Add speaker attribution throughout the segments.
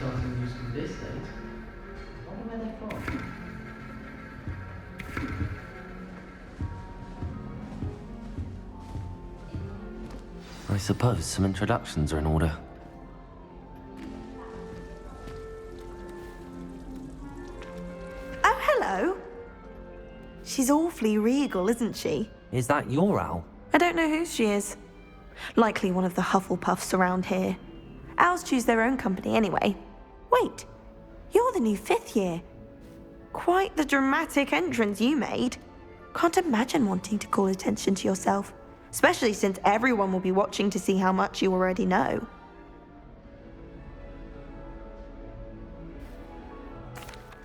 Speaker 1: starting new school this date. I wonder where they're from.
Speaker 2: I suppose some introductions are in order.
Speaker 3: Oh, hello. She's awfully regal, isn't she?
Speaker 2: Is that your owl?
Speaker 3: I don't know who she is. Likely one of the Hufflepuffs around here. Owls choose their own company anyway. Wait, you're the new 5th year. Quite the dramatic entrance you made. Can't imagine wanting to call attention to yourself, especially since everyone will be watching to see how much you already know.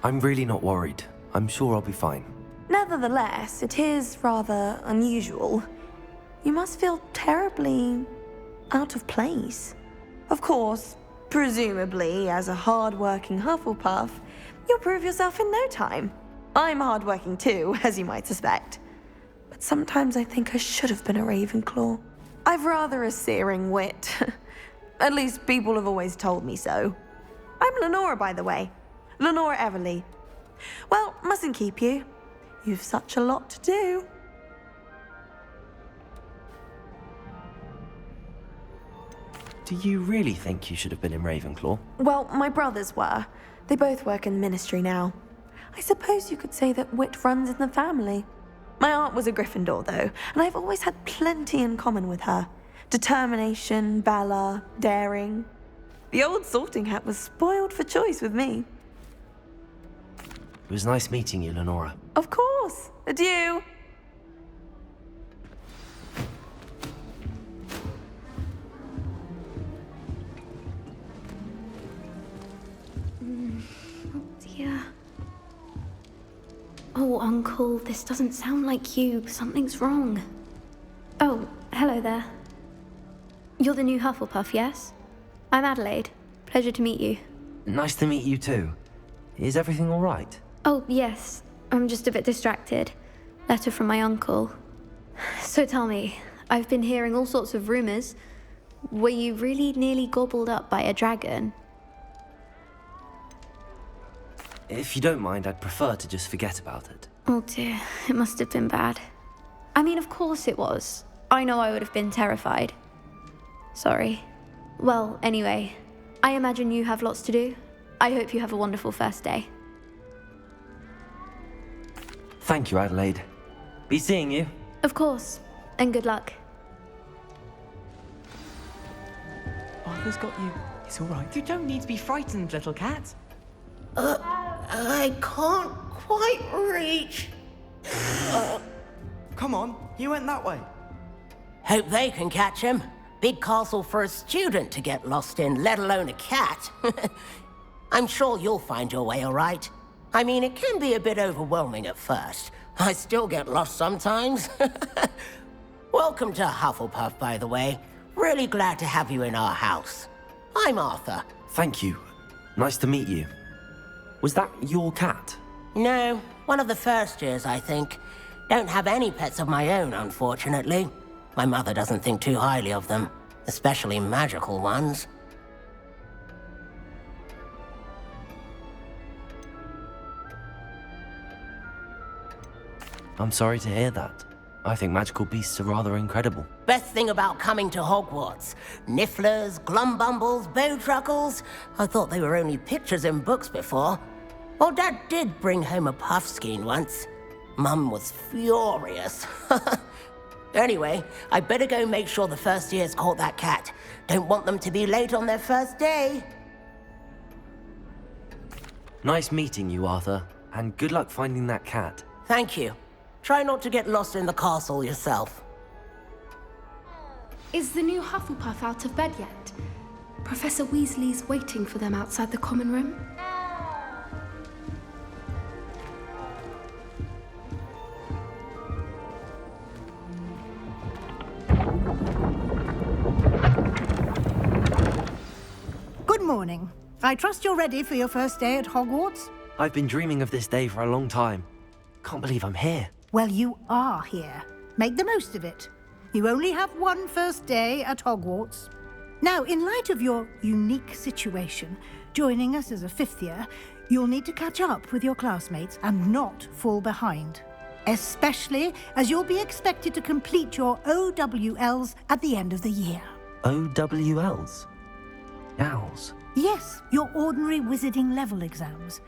Speaker 2: I'm really not worried. I'm sure I'll be fine.
Speaker 3: Nevertheless, it is rather unusual. You must feel terribly out of place. Of course, presumably, as a hard-working Hufflepuff, you'll prove yourself in no time. I'm hard-working too, as you might suspect. But sometimes I think I should have been a Ravenclaw. I've rather a searing wit. At least people have always told me so. I'm Lenora, by the way. Lenora Everly. Well, mustn't keep you. You've such a lot to do.
Speaker 2: Do you really think you should have been in Ravenclaw?
Speaker 3: Well, my brothers were. They both work in the ministry now. I suppose you could say that wit runs in the family. My aunt was a Gryffindor, though, and I've always had plenty in common with her. Determination, valor, daring. The old sorting hat was spoiled for choice with me.
Speaker 2: It was nice meeting you, Lenora.
Speaker 3: Of course. Adieu.
Speaker 4: Dear. Oh, Uncle, this doesn't sound like you. Something's wrong. Oh, hello there. You're the new Hufflepuff, yes? I'm Adelaide. Pleasure to meet you.
Speaker 2: Nice to meet you too. Is everything all right?
Speaker 4: Oh, yes. I'm just a bit distracted. Letter from my uncle. So tell me, I've been hearing all sorts of rumors. Were you really nearly gobbled up by a dragon?
Speaker 2: If you don't mind, I'd prefer to just forget about it.
Speaker 4: Oh dear, it must have been bad. I mean, of course it was. I know I would have been terrified. Sorry. Well, anyway, I imagine you have lots to do. I hope you have a wonderful first day.
Speaker 2: Thank you, Adelaide. Be seeing you.
Speaker 4: Of course, and good luck.
Speaker 5: Arthur's got you. It's all right. You don't need to be frightened, little cat.
Speaker 6: I can't quite reach.
Speaker 5: Come on, you went that way.
Speaker 6: Hope they can catch him. Big castle for a student to get lost in, let alone a cat. I'm sure you'll find your way all right. I mean, it can be a bit overwhelming at first. I still get lost sometimes. Welcome to Hufflepuff, by the way. Really glad to have you in our house. I'm Arthur.
Speaker 2: Thank you. Nice to meet you. Was that your cat?
Speaker 6: No, one of the first years, I think. Don't have any pets of my own, unfortunately. My mother doesn't think too highly of them, especially magical ones.
Speaker 2: I'm sorry to hear that. I think magical beasts are rather incredible.
Speaker 6: Best thing about coming to Hogwarts. Nifflers, glumbumbles, bowtruckles. I thought they were only pictures in books before. Well, Dad did bring home a puffskein once. Mum was furious. Anyway, I better go make sure the first years caught that cat. Don't want them to be late on their first day.
Speaker 2: Nice meeting you, Arthur. And good luck finding that cat.
Speaker 6: Thank you. Try not to get lost in the castle yourself.
Speaker 7: Is the new Hufflepuff out of bed yet? Professor Weasley's waiting for them outside the common room.
Speaker 8: Good morning. I trust you're ready for your first day at Hogwarts?
Speaker 2: I've been dreaming of this day for a long time. Can't believe I'm here.
Speaker 8: Well, you are here. Make the most of it. You only have one first day at Hogwarts. Now, in light of your unique situation, joining us as a fifth year, you'll need to catch up with your classmates and not fall behind. Especially as you'll be expected to complete your OWLs at the end of the year.
Speaker 2: OWLs? Owls?
Speaker 8: Yes, your ordinary wizarding level exams.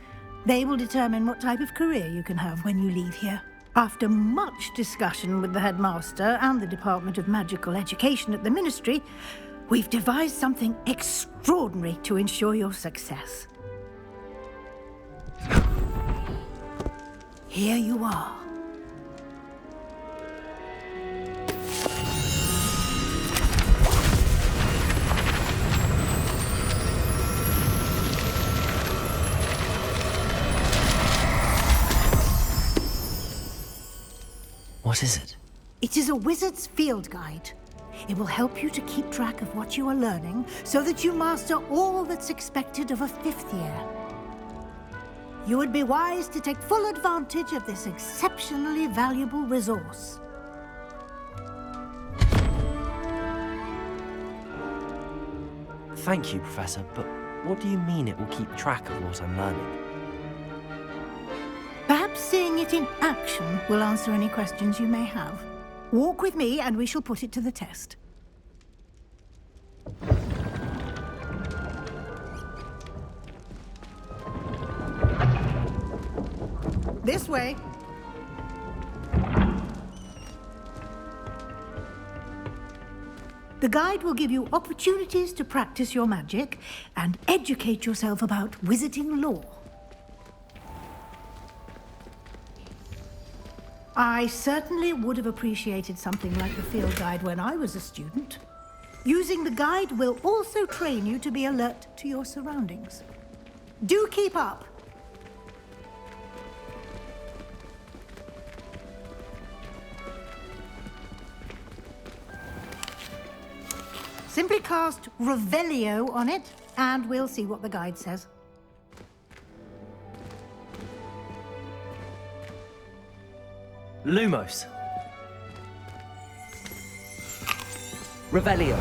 Speaker 8: They will determine what type of career you can have when you leave here. After much discussion with the headmaster and the Department of Magical Education at the Ministry, we've devised something extraordinary to ensure your success. Here you are.
Speaker 2: What is it?
Speaker 8: It is a wizard's field guide. It will help you to keep track of what you are learning so that you master all that's expected of a fifth year. You would be wise to take full advantage of this exceptionally valuable resource.
Speaker 2: Thank you, Professor, but what do you mean it will keep track of what I'm learning?
Speaker 8: Perhaps seeing it in action will answer any questions you may have. Walk with me and we shall put it to the test. This way. The guide will give you opportunities to practice your magic and educate yourself about wizarding lore. I certainly would have appreciated something like the field guide when I was a student. Using the guide will also train you to be alert to your surroundings. Do keep up. Simply cast Revelio on it, and we'll see what the guide says.
Speaker 2: Lumos. Revelio.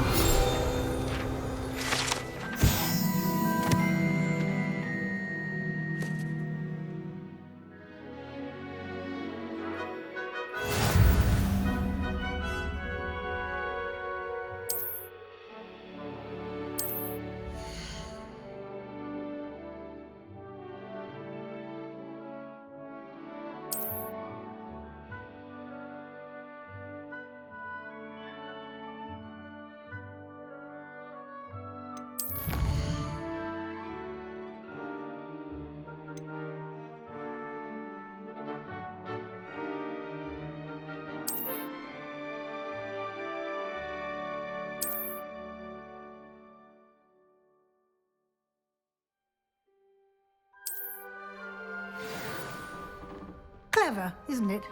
Speaker 8: Clever, isn't it?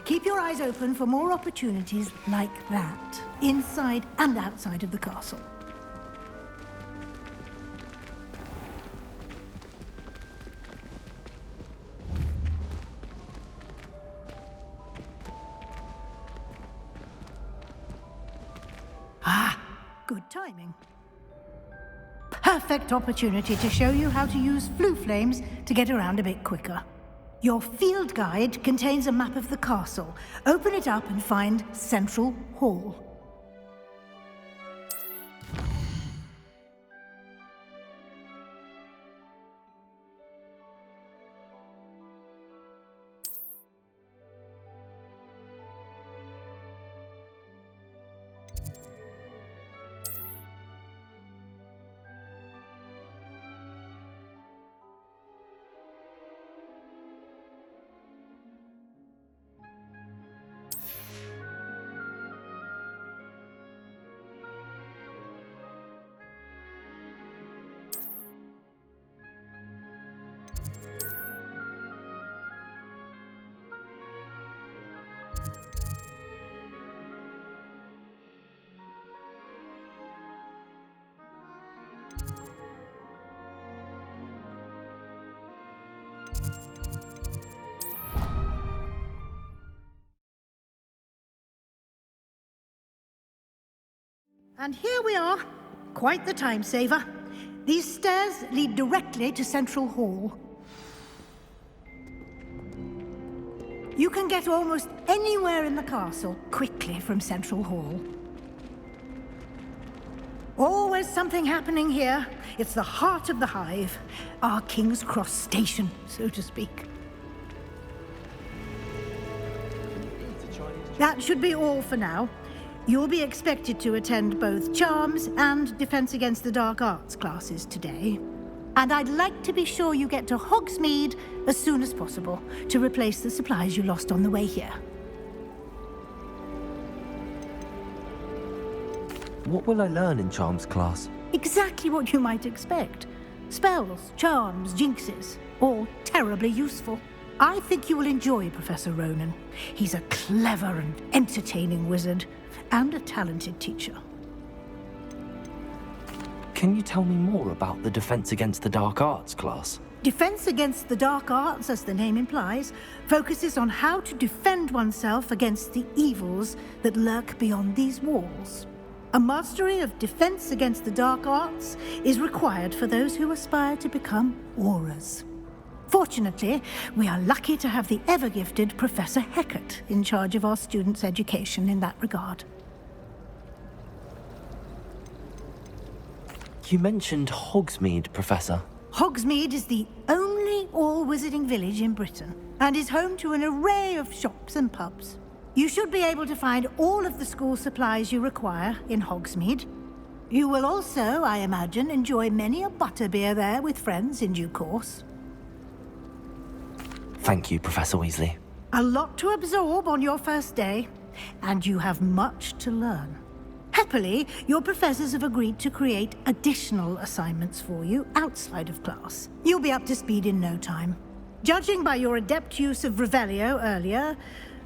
Speaker 8: Keep your eyes open for more opportunities like that, inside and outside of the castle. Ah, good timing. Perfect opportunity to show you how to use flue flames to get around a bit quicker. Your field guide contains a map of the castle. Open it up and find Central Hall. And here we are. Quite the time saver. These stairs lead directly to Central Hall. You can get almost anywhere in the castle quickly from Central Hall. Always something happening here. It's the heart of the hive, our King's Cross station, so to speak. That should be all for now. You'll be expected to attend both Charms and Defense Against the Dark Arts classes today. And I'd like to be sure you get to Hogsmeade as soon as possible to replace the supplies you lost on the way here.
Speaker 2: What will I learn in Charms class?
Speaker 8: Exactly what you might expect. Spells, charms, jinxes, all terribly useful. I think you will enjoy Professor Ronan. He's a clever and entertaining wizard, and a talented teacher.
Speaker 2: Can you tell me more about the Defense Against the Dark Arts class?
Speaker 8: Defense Against the Dark Arts, as the name implies, focuses on how to defend oneself against the evils that lurk beyond these walls. A mastery of Defense Against the Dark Arts is required for those who aspire to become Auras. Fortunately, we are lucky to have the ever-gifted Professor Hecat in charge of our students' education in that regard.
Speaker 2: You mentioned Hogsmeade, Professor.
Speaker 8: Hogsmeade is the only all-wizarding village in Britain, and is home to an array of shops and pubs. You should be able to find all of the school supplies you require in Hogsmeade. You will also, I imagine, enjoy many a butterbeer there with friends in due course.
Speaker 2: Thank you, Professor Weasley.
Speaker 8: A lot to absorb on your first day, and you have much to learn. Happily, your professors have agreed to create additional assignments for you outside of class. You'll be up to speed in no time. Judging by your adept use of Revelio earlier,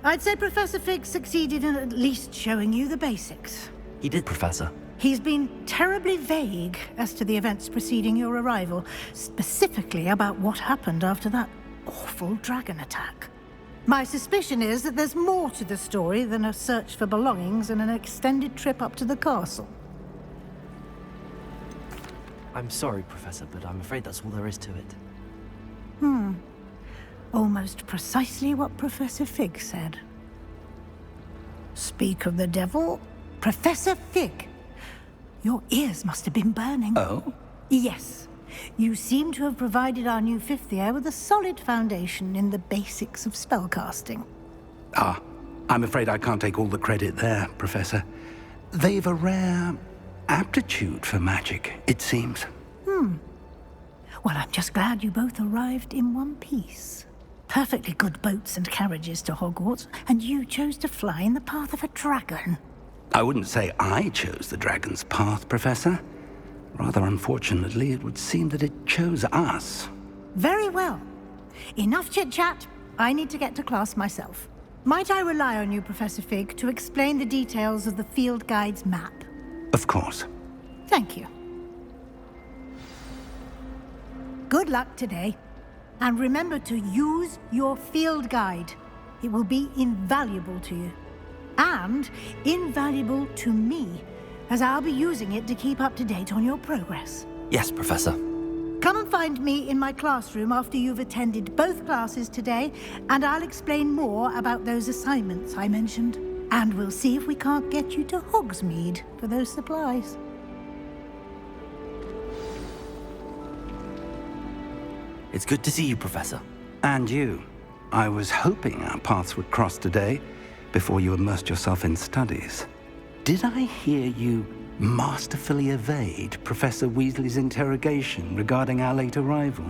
Speaker 8: I'd say Professor Fig succeeded in at least showing you the basics.
Speaker 2: He did, Professor.
Speaker 8: He's been terribly vague as to the events preceding your arrival, specifically about what happened after that awful dragon attack. My suspicion is that there's more to the story than a search for belongings and an extended trip up to the castle.
Speaker 2: I'm sorry, Professor, but I'm afraid that's all there is to it.
Speaker 8: Almost precisely what Professor Fig said. Speak of the devil, Professor Fig. Your ears must have been burning.
Speaker 9: Oh?
Speaker 8: Yes. You seem to have provided our new fifth year with a solid foundation in the basics of spellcasting.
Speaker 9: Ah, I'm afraid I can't take all the credit there, Professor. They've a rare aptitude for magic, it seems.
Speaker 8: Well, I'm just glad you both arrived in one piece. Perfectly good boats and carriages to Hogwarts, and you chose to fly in the path of a dragon.
Speaker 9: I wouldn't say I chose the dragon's path, Professor. Rather unfortunately, it would seem that it chose us.
Speaker 8: Very well. Enough chit-chat. I need to get to class myself. Might I rely on you, Professor Fig, to explain the details of the field guide's map?
Speaker 9: Of course.
Speaker 8: Thank you. Good luck today. And remember to use your field guide. It will be invaluable to you. And invaluable to me, as I'll be using it to keep up to date on your progress.
Speaker 2: Yes, Professor.
Speaker 8: Come and find me in my classroom after you've attended both classes today, and I'll explain more about those assignments I mentioned. And we'll see if we can't get you to Hogsmeade for those supplies.
Speaker 2: It's good to see you, Professor.
Speaker 9: And you. I was hoping our paths would cross today, before you immersed yourself in studies. Did I hear you masterfully evade Professor Weasley's interrogation regarding our late arrival?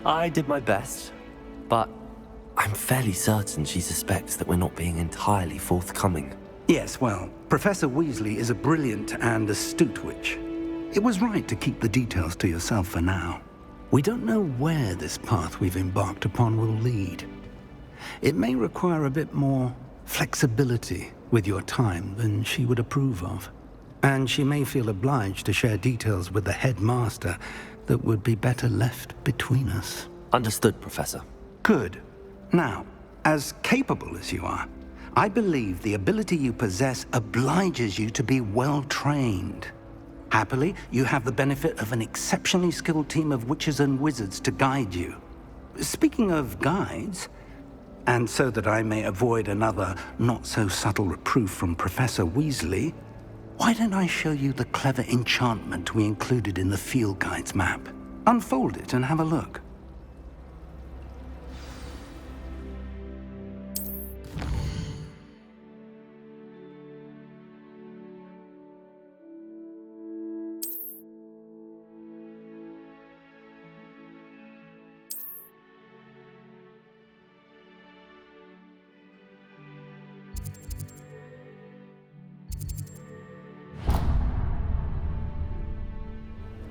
Speaker 2: I did my best, but I'm fairly certain she suspects that we're not being entirely forthcoming.
Speaker 9: Yes, well, Professor Weasley is a brilliant and astute witch. It was right to keep the details to yourself for now. We don't know where this path we've embarked upon will lead. It may require a bit more flexibility with your time than she would approve of. And she may feel obliged to share details with the headmaster that would be better left between us.
Speaker 2: Understood, Professor.
Speaker 9: Good. Now, as capable as you are, I believe the ability you possess obliges you to be well trained. Happily, you have the benefit of an exceptionally skilled team of witches and wizards to guide you. Speaking of guides, and so that I may avoid another not-so-subtle reproof from Professor Weasley, why don't I show you the clever enchantment we included in the field guide's map? Unfold it and have a look.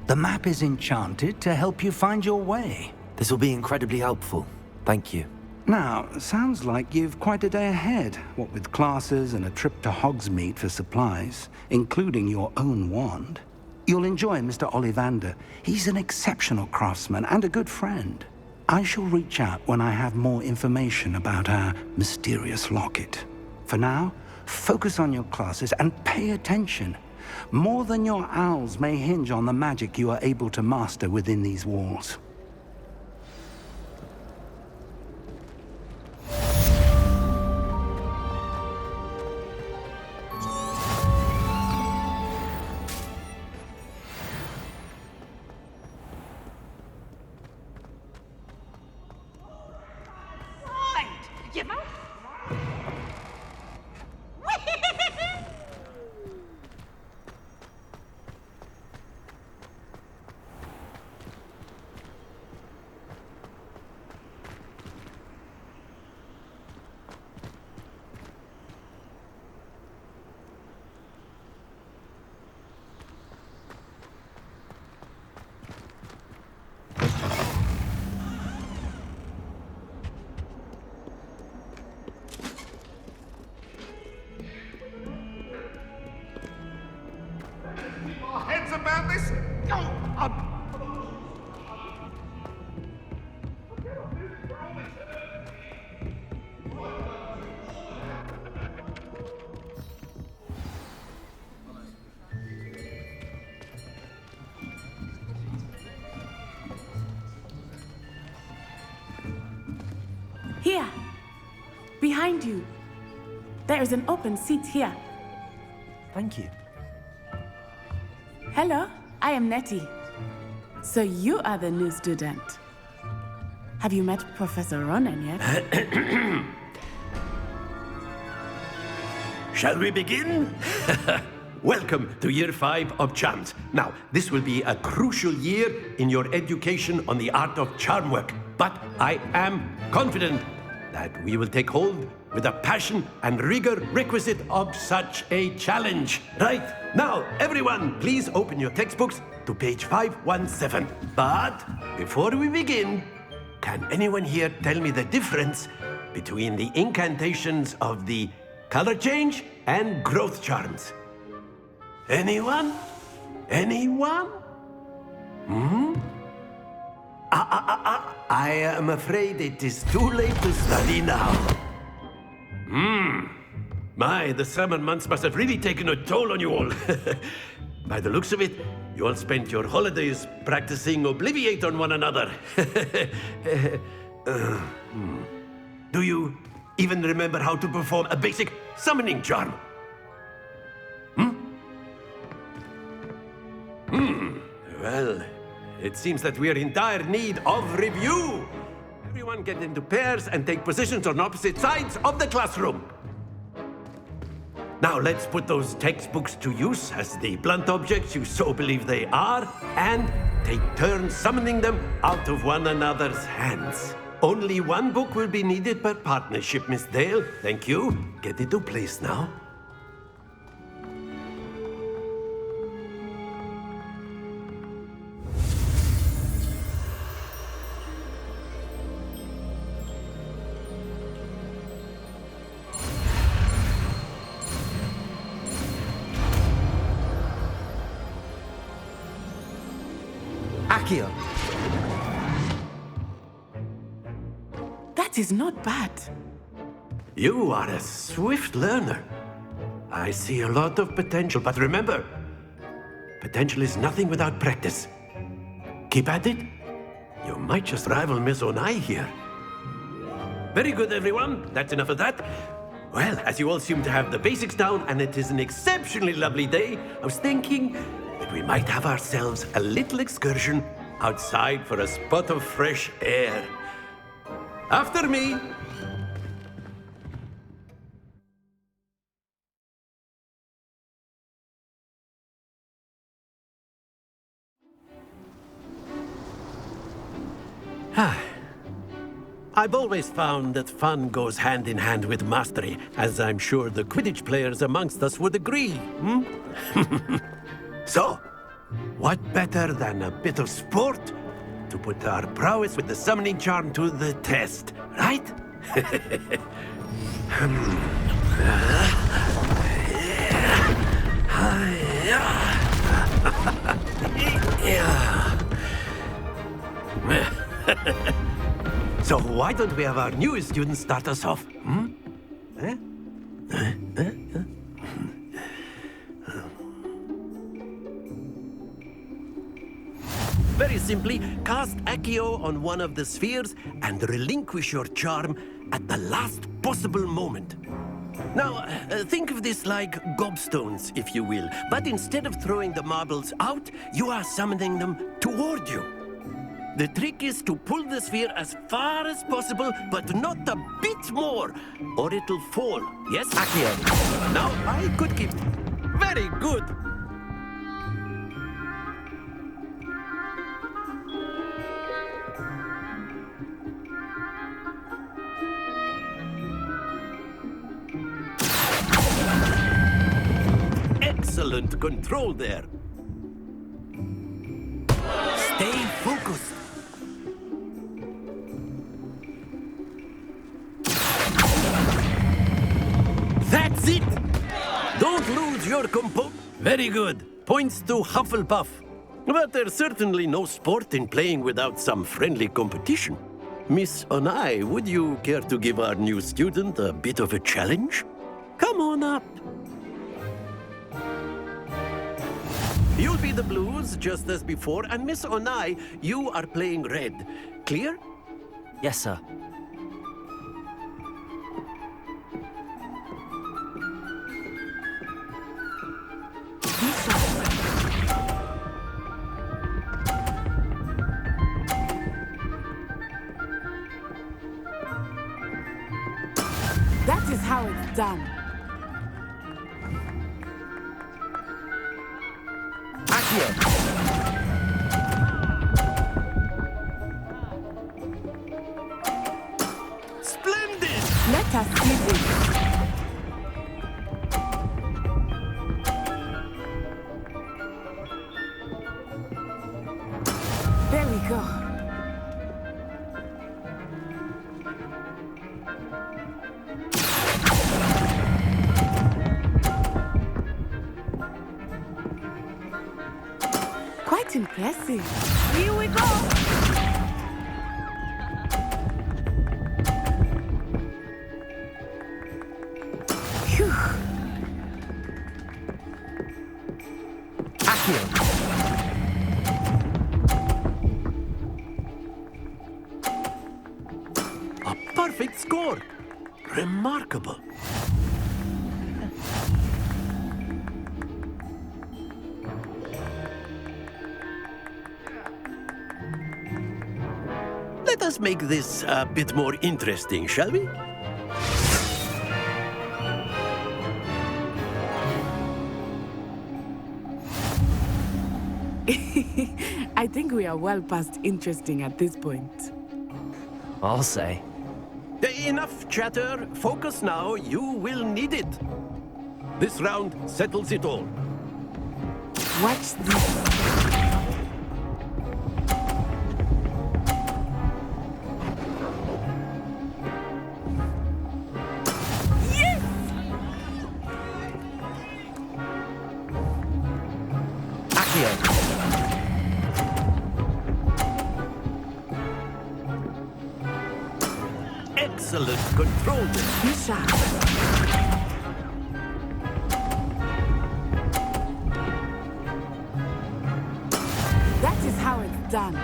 Speaker 9: The map is enchanted to help you find your way.
Speaker 2: This will be incredibly helpful. Thank you.
Speaker 9: Now, sounds like you've quite a day ahead, what with classes and a trip to Hogsmeade for supplies, including your own wand. You'll enjoy Mr. Ollivander. He's an exceptional craftsman and a good friend. I shall reach out when I have more information about our mysterious locket. For now, focus on your classes and pay attention. More than your owls may hinge on the magic you are able to master within these walls.
Speaker 10: Heads about this?
Speaker 11: Here, behind you. There is an open seat here.
Speaker 2: Thank you.
Speaker 11: Hello, I am Nettie. So you are the new student. Have you met Professor Ronan yet?
Speaker 12: Shall we begin? Welcome to Year 5 of Charms. Now, this will be a crucial year in your education on the art of charm work. But I am confident that we will take hold with the passion and rigor requisite of such a challenge. Right, now, everyone, please open your textbooks to page 517. But before we begin, can anyone here tell me the difference between the incantations of the color change and growth charms? Anyone? Anyone? I am afraid it is too late to study now. My, the summer months must have really taken a toll on you all. By the looks of it, you all spent your holidays practicing Obliviate on one another. Do you even remember how to perform a basic summoning charm? Well, it seems that we are in dire need of review. Everyone get into pairs and take positions on opposite sides of the classroom. Now let's put those textbooks to use as the blunt objects you so believe they are, and take turns summoning them out of one another's hands. Only one book will be needed per partnership, Miss Dale. Thank you. Get into place now.
Speaker 2: Accio.
Speaker 11: That is not bad.
Speaker 12: You are a swift learner. I see a lot of potential, but remember, potential is nothing without practice. Keep at it. You might just rival Miss Onai here. Very good, everyone. That's enough of that. Well, as you all seem to have the basics down, and it is an exceptionally lovely day, I was thinking that we might have ourselves a little excursion outside for a spot of fresh air. After me. I've always found that fun goes hand in hand with mastery, as I'm sure the Quidditch players amongst us would agree, So, what better than a bit of sport to put our prowess with the summoning charm to the test, right? So why don't we have our newest student start us off? Very simply, cast Accio on one of the spheres and relinquish your charm at the last possible moment. Now, think of this like gobstones, if you will, but instead of throwing the marbles out, you are summoning them toward you. The trick is to pull the sphere as far as possible, but not a bit more, or it'll fall. Yes, Accio? Now, I could keep... Very good! Excellent control there. Stay focused. That's it! Don't lose your compo... Very good. Points to Hufflepuff. But there's certainly no sport in playing without some friendly competition. Miss Onai, would you care to give our new student a bit of a challenge? Come on up. You'll be the blues, just as before, and Miss Onai, you are playing red. Clear?
Speaker 2: Yes, sir.
Speaker 11: That is how it's done.
Speaker 12: Splendid!
Speaker 11: Let us see this. There we go. Quite impressive. Here we go. Phew.
Speaker 12: A perfect score. Remarkable. Let us make this a bit more interesting, shall we?
Speaker 11: I think we are well past interesting at this point.
Speaker 2: I'll say.
Speaker 12: Enough chatter. Focus now. You will need it. This round settles it all.
Speaker 11: Watch this.
Speaker 12: Excellent control.
Speaker 11: You shall. That is how it's done.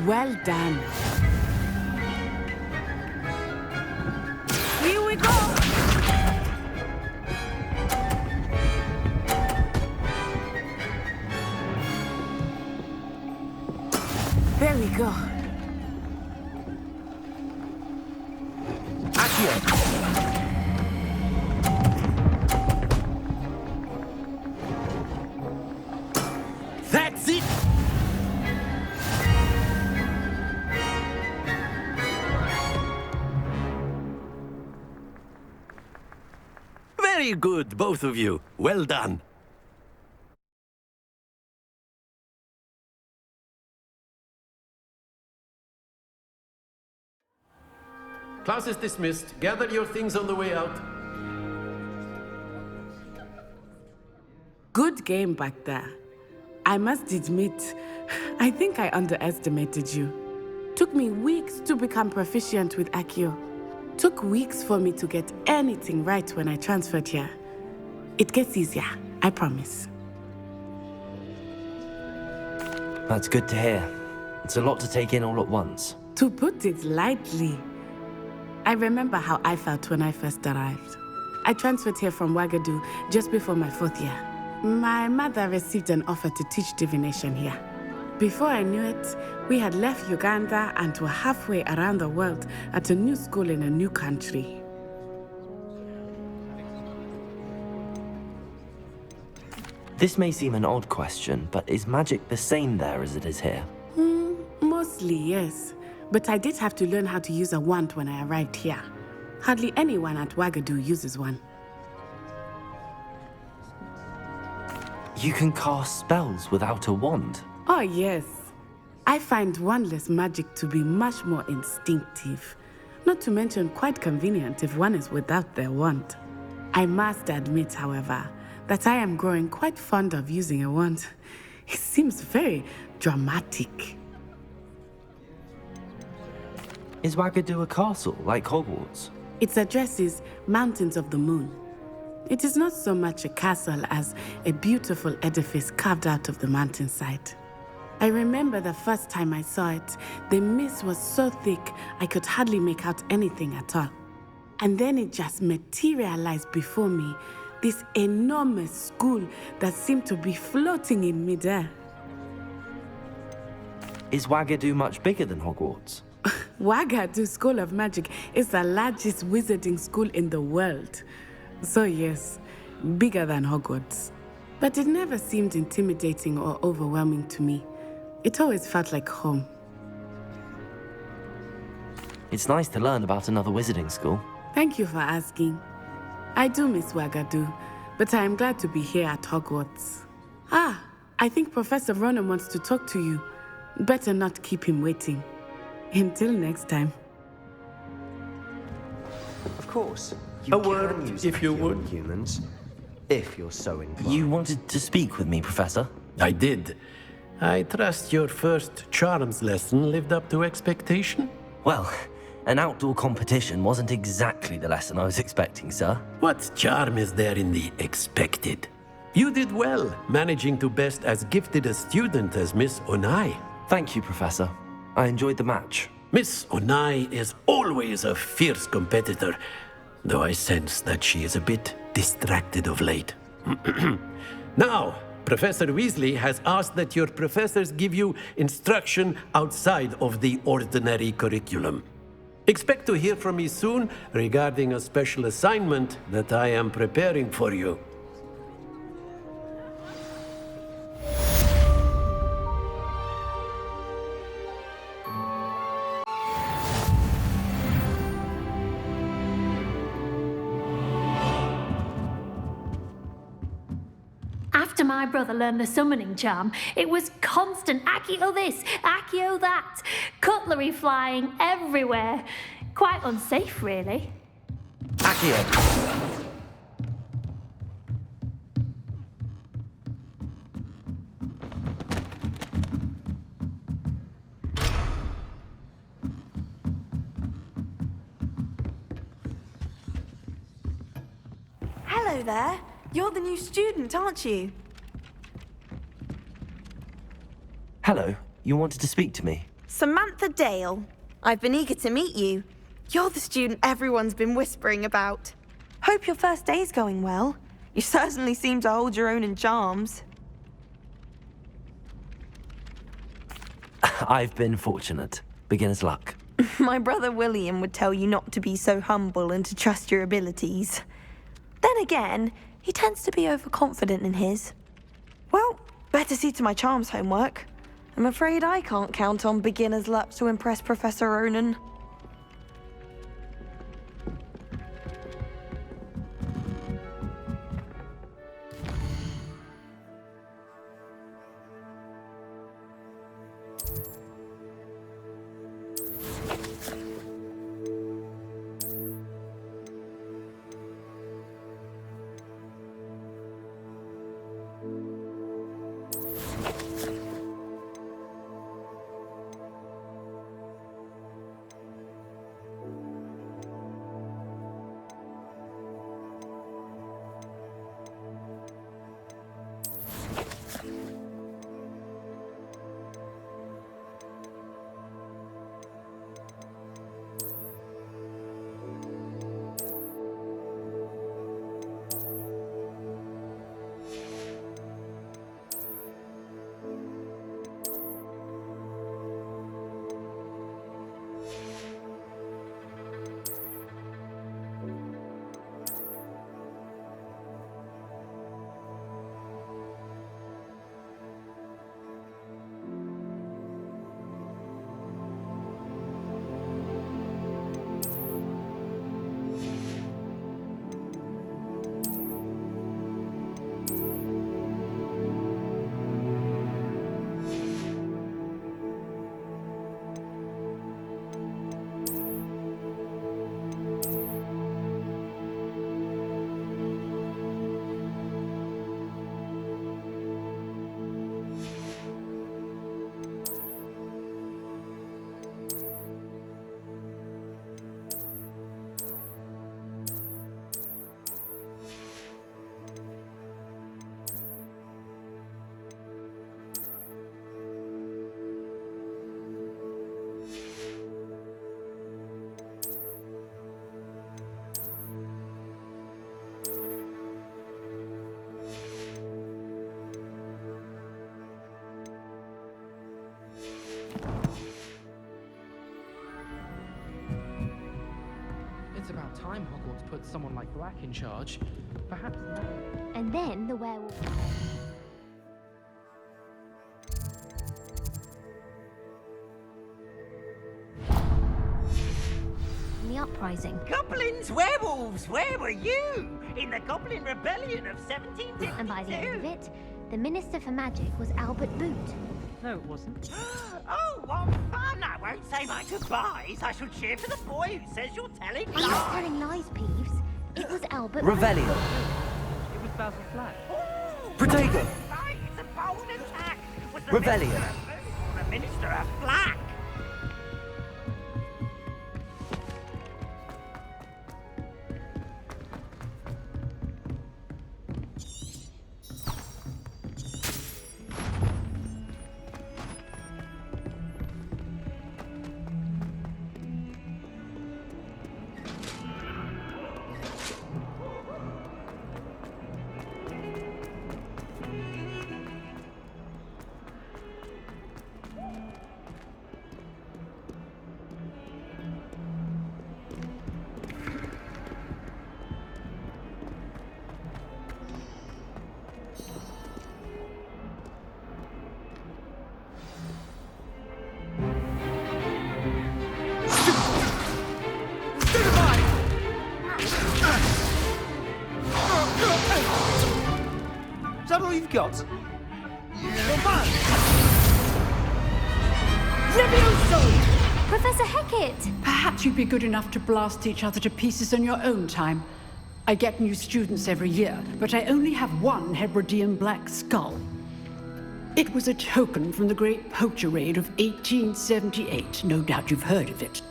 Speaker 11: Well done. Here we go. There we go.
Speaker 12: That's it! Very good, both of you. Well done. Class is dismissed. Gather your things on the way out.
Speaker 11: Good game back there. I must admit, I think I underestimated you. Took me weeks to become proficient with Accio. Took weeks for me to get anything right when I transferred here. It gets easier, I promise.
Speaker 2: That's good to hear. It's a lot to take in all at once.
Speaker 11: To put it lightly, I remember how I felt when I first arrived. I transferred here from Ouagadougou just before my 4th year. My mother received an offer to teach divination here. Before I knew it, we had left Uganda and were halfway around the world at a new school in a new country.
Speaker 2: This may seem an odd question, but is magic the same there as it is here?
Speaker 11: Mostly, yes. But I did have to learn how to use a wand when I arrived here. Hardly anyone at Ouagadougou uses one.
Speaker 2: You can cast spells without a wand?
Speaker 11: Oh, yes. I find wandless magic to be much more instinctive. Not to mention quite convenient if one is without their wand. I must admit, however, that I am growing quite fond of using a wand. It seems very dramatic.
Speaker 2: Is Ouagadougou a castle, like Hogwarts?
Speaker 11: Its address is Mountains of the Moon. It is not so much a castle as a beautiful edifice carved out of the mountainside. I remember the first time I saw it, the mist was so thick I could hardly make out anything at all. And then it just materialized before me, this enormous school that seemed to be floating in midair.
Speaker 2: Is Ouagadougou much bigger than Hogwarts?
Speaker 11: Ouagadougou School of Magic is the largest wizarding school in the world. So yes, bigger than Hogwarts. But it never seemed intimidating or overwhelming to me. It always felt like home.
Speaker 2: It's nice to learn about another wizarding school.
Speaker 11: Thank you for asking. I do miss Ouagadougou, but I am glad to be here at Hogwarts. Ah, I think Professor Ronan wants to talk to you. Better not keep him waiting. Until next time.
Speaker 10: Of course.
Speaker 12: A word, if you would.
Speaker 10: Humans, if you're so inclined.
Speaker 2: You wanted to speak with me, Professor?
Speaker 12: I did. I trust your first charms lesson lived up to expectation?
Speaker 2: Well, an outdoor competition wasn't exactly the lesson I was expecting, sir.
Speaker 12: What charm is there in the expected? You did well, managing to best as gifted a student as Miss Onai.
Speaker 2: Thank you, Professor. I enjoyed the match.
Speaker 12: Miss Onai is always a fierce competitor, though I sense that she is a bit distracted of late. Now, Professor Weasley has asked that your professors give you instruction outside of the ordinary curriculum. Expect to hear from me soon regarding a special assignment that I am preparing for you.
Speaker 13: After my brother learned the summoning charm, it was constant Accio this, Accio that, cutlery flying everywhere. Quite unsafe, really.
Speaker 2: Accio!
Speaker 3: Hello there. You're the new student, aren't you?
Speaker 2: Hello, you wanted to speak to me?
Speaker 3: Samantha Dale. I've been eager to meet you. You're the student everyone's been whispering about. Hope your first day's going well. You certainly seem to hold your own in charms.
Speaker 2: I've been fortunate. Beginner's luck.
Speaker 3: My brother William would tell you not to be so humble and to trust your abilities. Then again, he tends to be overconfident in his. Well, better see to my charms homework. I'm afraid I can't count on beginner's luck to impress Professor Ronan.
Speaker 5: It's about time Hogwarts put someone like Black in charge. Perhaps now.
Speaker 14: And then the werewolf. The uprising.
Speaker 15: Goblins, werewolves, where were you? In the Goblin Rebellion of 1752.
Speaker 14: And by the end of it, the Minister for Magic was Albert Boot.
Speaker 5: No, it wasn't.
Speaker 15: Oh, what fun! I won't say my goodbyes. I shall cheer for the boy who says you're telling
Speaker 14: I'm not
Speaker 15: lies.
Speaker 14: telling lies, Peeves. It was Albert
Speaker 2: Revelio.
Speaker 5: It was Basil Flack.
Speaker 2: Protego.
Speaker 15: Right, it's a bold attack. Was the
Speaker 2: Revelio.
Speaker 15: Minister of Boot or the Minister of Black?
Speaker 10: Is that all you've got?
Speaker 14: Professor Hecat!
Speaker 16: Perhaps you'd be good enough to blast each other to pieces on your own time. I get new students every year, but I only have one Hebridean black skull. It was a token from the Great Poacher Raid of 1878. No doubt you've heard of it.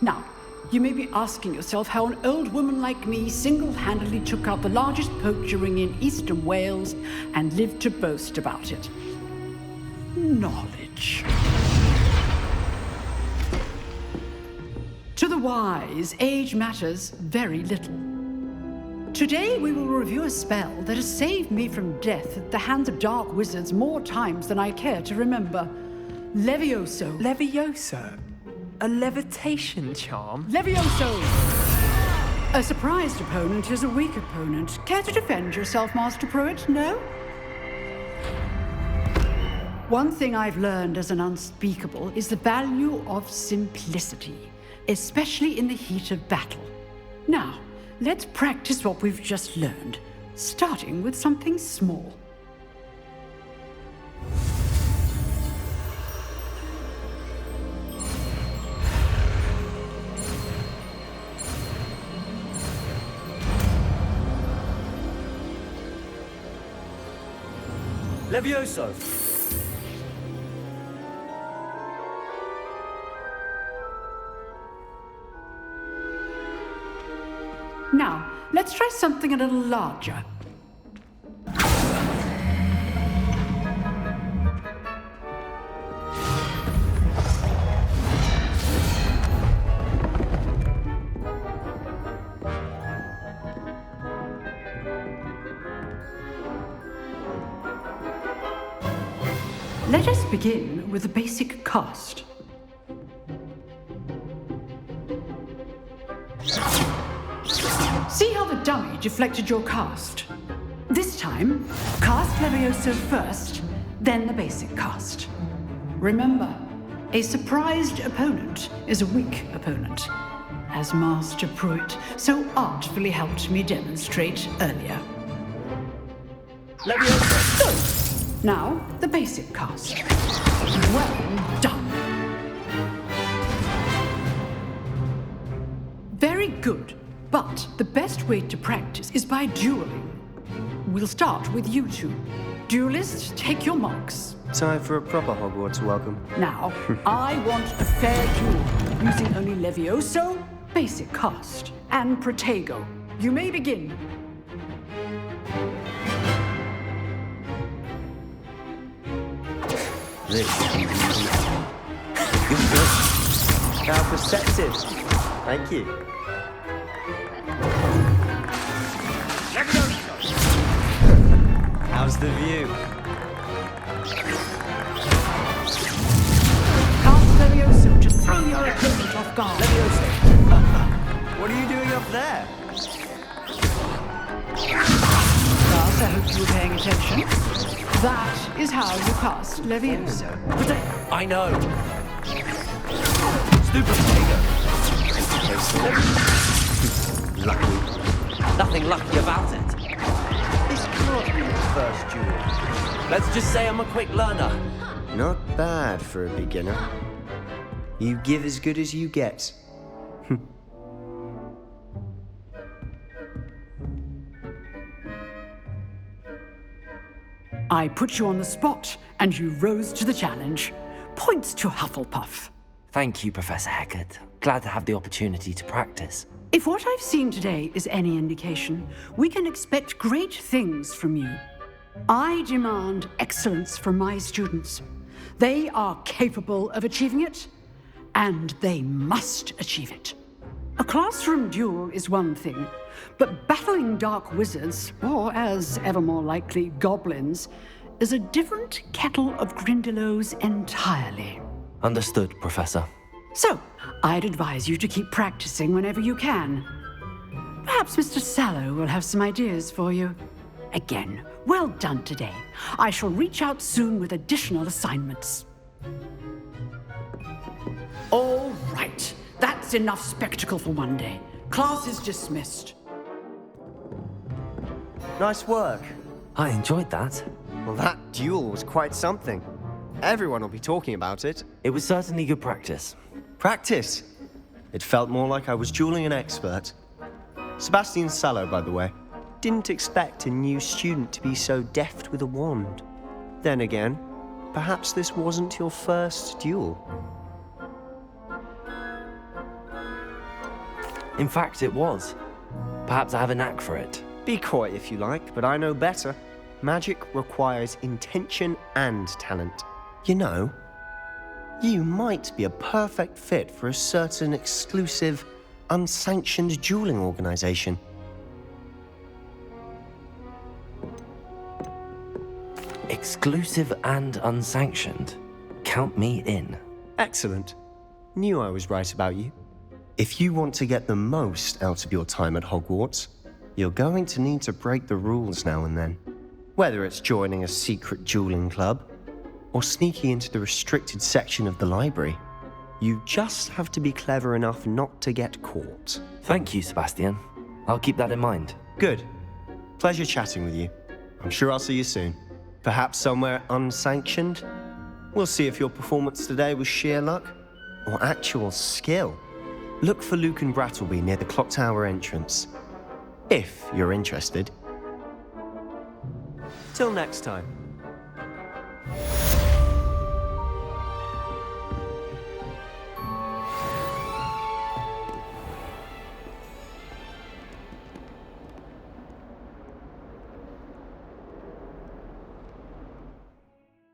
Speaker 16: Now, you may be asking yourself how an old woman like me single-handedly took out the largest poacher ring in eastern Wales and lived to boast about it. Knowledge. To the wise, age matters very little. Today we will review a spell that has saved me from death at the hands of dark wizards more times than I care to remember. Levioso.
Speaker 17: Levioso? A levitation charm?
Speaker 16: Levioso! A surprised opponent is a weak opponent. Care to defend yourself, Master Pruitt? No? One thing I've learned as an unspeakable is the value of simplicity, especially in the heat of battle. Now, let's practice what we've just learned, starting with something small.
Speaker 10: Levioso!
Speaker 16: Now, let's try something a little larger. Let us begin with the basic cast. See how the dummy deflected your cast? This time, cast Levioso first, then the basic cast. Remember, a surprised opponent is a weak opponent, as Master Pruitt so artfully helped me demonstrate earlier.
Speaker 10: Levioso!
Speaker 16: Now, the basic cast. Well done. Very good, but the best way to practice is by dueling. We'll start with you two. Duelists, take your marks.
Speaker 10: Time for a proper Hogwarts welcome.
Speaker 16: Now, I want a fair duel, using only Levioso, basic cast, and Protego. You may begin.
Speaker 10: This is good. How perceptive. Thank you. How's the view?
Speaker 16: Cast Levioso to throw your opponent off guard.
Speaker 10: Levioso. What are you doing up there?
Speaker 16: Class, I hope you were paying attention. That is how you cast Levioso.
Speaker 2: I know. Stupid Protego.
Speaker 10: Lucky.
Speaker 2: Nothing lucky about it.
Speaker 10: This can't be the first duel.
Speaker 2: Let's just say I'm a quick learner.
Speaker 10: Not bad for a beginner. You give as good as you get.
Speaker 16: I put you on the spot, and you rose to the challenge. Points to Hufflepuff.
Speaker 2: Thank you, Professor Hecat. Glad to have the opportunity to practice.
Speaker 16: If what I've seen today is any indication, we can expect great things from you. I demand excellence from my students. They are capable of achieving it, and they must achieve it. A classroom duel is one thing, but battling dark wizards, or as ever more likely, goblins, is a different kettle of Grindylows entirely.
Speaker 2: Understood, Professor.
Speaker 16: So, I'd advise you to keep practicing whenever you can. Perhaps Mr. Sallow will have some ideas for you. Again, well done today. I shall reach out soon with additional assignments. All right. That's enough spectacle for one day. Class is dismissed.
Speaker 10: Nice work.
Speaker 2: I enjoyed that.
Speaker 10: Well, that duel was quite something. Everyone will be talking about it.
Speaker 2: It was certainly good practice.
Speaker 10: Practice? It felt more like I was dueling an expert. Sebastian Sallow, by the way. Didn't expect a new student to be so deft with a wand. Then again, perhaps this wasn't your first duel.
Speaker 2: In fact, it was. Perhaps I have a knack for it.
Speaker 10: Be coy if you like, but I know better. Magic requires intention and talent. You know, you might be a perfect fit for a certain exclusive, unsanctioned dueling organization.
Speaker 2: Exclusive and unsanctioned. Count me in.
Speaker 10: Excellent. Knew I was right about you. If you want to get the most out of your time at Hogwarts, you're going to need to break the rules now and then. Whether it's joining a secret dueling club, or sneaking into the restricted section of the library, you just have to be clever enough not to get caught.
Speaker 2: Thank you, Sebastian. I'll keep that in mind.
Speaker 10: Good. Pleasure chatting with you. I'm sure I'll see you soon. Perhaps somewhere unsanctioned? We'll see if your performance today was sheer luck or actual skill. Look for Luke and Brattleby near the clock tower entrance, if you're interested. Till next time.